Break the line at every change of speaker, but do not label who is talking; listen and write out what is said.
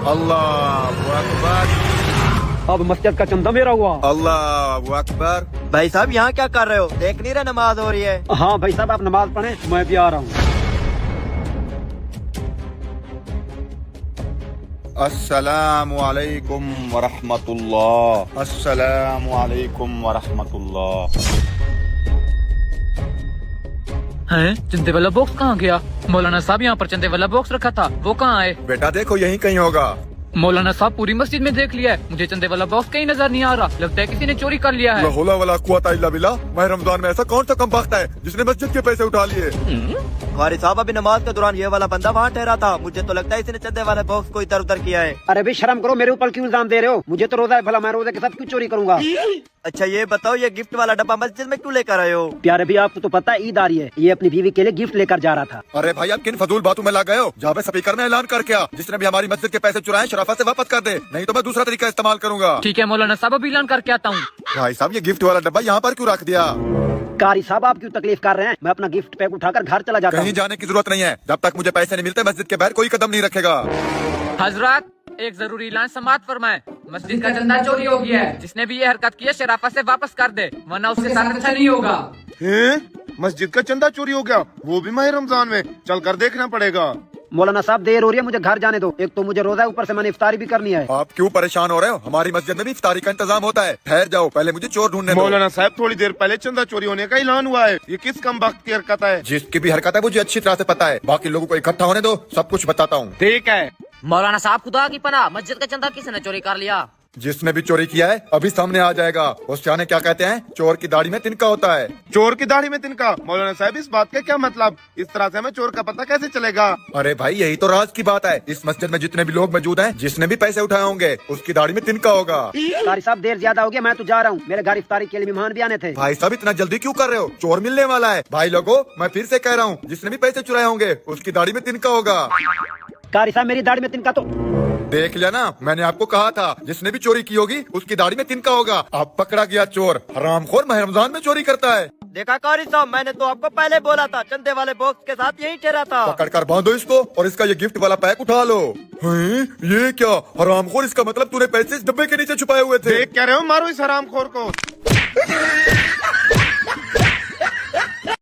अल्लाहु अकबर।
अब मस्जिद का चंदा मेरा हुआ।
अल्लाहु अकबर।
भाई साहब यहाँ क्या कर रहे हो? देख नहीं रहे नमाज हो रही है।
हाँ भाई साहब, आप नमाज पढ़ें, मैं भी आ रहा हूँ।
अस्सलामु अलैकुम वरहमतुल्लाह। अस्सलामु अलैकुम वरहमतुल्लाह।
हैं? चंदे वाला बॉक्स कहाँ गया? मौलाना साहब यहाँ पर चंदे वाला बॉक्स रखा था, वो कहाँ आए?
बेटा देखो यहीं कहीं होगा।
मौलाना साहब पूरी मस्जिद में देख लिया है, मुझे चंदे वाला बॉक्स कहीं नजर नहीं आ रहा। लगता है किसी ने चोरी कर लिया है।
ला हौला वला कुव्वता इल्ला बिल्लाह। माह रमजान में ऐसा कौन सा कमबख्त है जिसने मस्जिद के पैसे उठा लिए?
हमारे साहब अभी नमाज के दौरान ये वाला बंदा वहाँ ठहरा था। मुझे तो लगता है इसने चंदे वाले बॉक्स को इधर उधर किया है।
अरे भाई शर्म करो, मेरे ऊपर क्यों इल्जाम दे रहे हो? मुझे तो रोजा है, भला मैं रोजे के साथ क्यों चोरी करूंगा?
अच्छा ये बताओ, ये गिफ्ट वाला डब्बा मस्जिद में क्यों लेकर आए हो?
प्यारे भी, आपको तो पता है ईद आ रही है, ये अपनी बीवी के लिए गिफ्ट लेकर जा रहा था।
अरे भाई आप किन फजूल बातों में लग गए हो? जहाँ पे स्पीकर में ऐलान कर क्या, जिसने भी हमारी मस्जिद के पैसे चुराए शराफत से वापस कर दे, नहीं तो मैं दूसरा तरीका इस्तेमाल करूंगा।
ठीक है मौलाना साहब, अभी ऐलान करके आता हूँ।
भाई साहब ये गिफ्ट वाला डब्बा यहाँ पर क्यों रख दिया?
कारी साहब आप क्यों तकलीफ कर रहे हैं? मैं अपना गिफ्ट पैक उठाकर घर चला जाता
कहीं
हूँ।
जाने की जरूरत नहीं है, जब तक मुझे पैसे नहीं मिलते मस्जिद के बाहर कोई कदम नहीं रखेगा।
हजरत एक जरूरी ऐलान समाअत फरमाएं। मस्जिद का चंदा चोरी हो गया है, जिसने भी ये हरकत की है शराफत से वापस कर दे, वरना उसके साथ अच्छा नहीं होगा।
मस्जिद का चंदा चोरी हो गया, वो भी माह रमजान में? चल कर देखना पड़ेगा।
मौलाना साहब देर हो रही है, मुझे घर जाने दो। एक तो मुझे रोजा है, ऊपर से मैंने इफ्तारी भी करनी है।
आप क्यों परेशान हो रहे हो? हमारी मस्जिद में भी इफ्तारी का इंतजाम होता है। ठहर जाओ, पहले मुझे चोर ढूंढने दो।
मौलाना साहब थोड़ी देर पहले चंदा चोरी होने का ऐलान हुआ है, ये किस कम वक्त की हरकत है?
जिसकी भी हरकत है मुझे अच्छी तरह से पता है, बाकी लोगों को इकट्ठा होने दो, सब कुछ बताता हूँ।
ठीक है।
मौलाना साहब खुदा की पनाह, मस्जिद का चंदा किसने चोरी कर लिया?
जिसने भी चोरी किया है अभी सामने आ जाएगा। उस जाने क्या कहते हैं, चोर की दाढ़ी में तिनका होता है।
चोर की दाढ़ी में तिनका? मौलाना साहब इस बात का क्या मतलब? इस तरह से हमें चोर का पता कैसे चलेगा?
अरे भाई यही तो राज की बात है। इस मस्जिद में जितने भी लोग मौजूद हैं, जिसने भी पैसे उठाए होंगे उसकी दाढ़ी में तिनका होगा।
कारी साहब देर ज्यादा हो गया, मैं तो जा रहा हूँ। मेरे घर इफ्तारी के लिए मेहमान भी आने थे।
भाई साहब इतना जल्दी क्यों कर रहे हो? चोर मिलने वाला है। भाई लोगों मैं फिर से कह रहा हूँ, जिसने भी पैसे चुराए होंगे उसकी दाढ़ी में तिनका होगा।
कारी साहब मेरी दाढ़ी में तिनका तो
देख लिया ना, मैंने आपको कहा था जिसने भी चोरी की होगी उसकी दाढ़ी में तिनका होगा। अब पकड़ा गया चोर, हरामखोर माह रमजान में चोरी करता है।
देखा कारी साहब, मैंने तो आपको पहले बोला था, चंदे वाले बॉक्स के साथ यही ठहरा था।
पकड़ कर बांधो इसको और इसका ये गिफ्ट वाला पैक उठा लो। हैं? ये क्या हरामखोर, इसका मतलब तूने पैसे इस डब्बे के नीचे छुपाए हुए थे?
देख कह रहे हो, मारो इस हरामखोर को।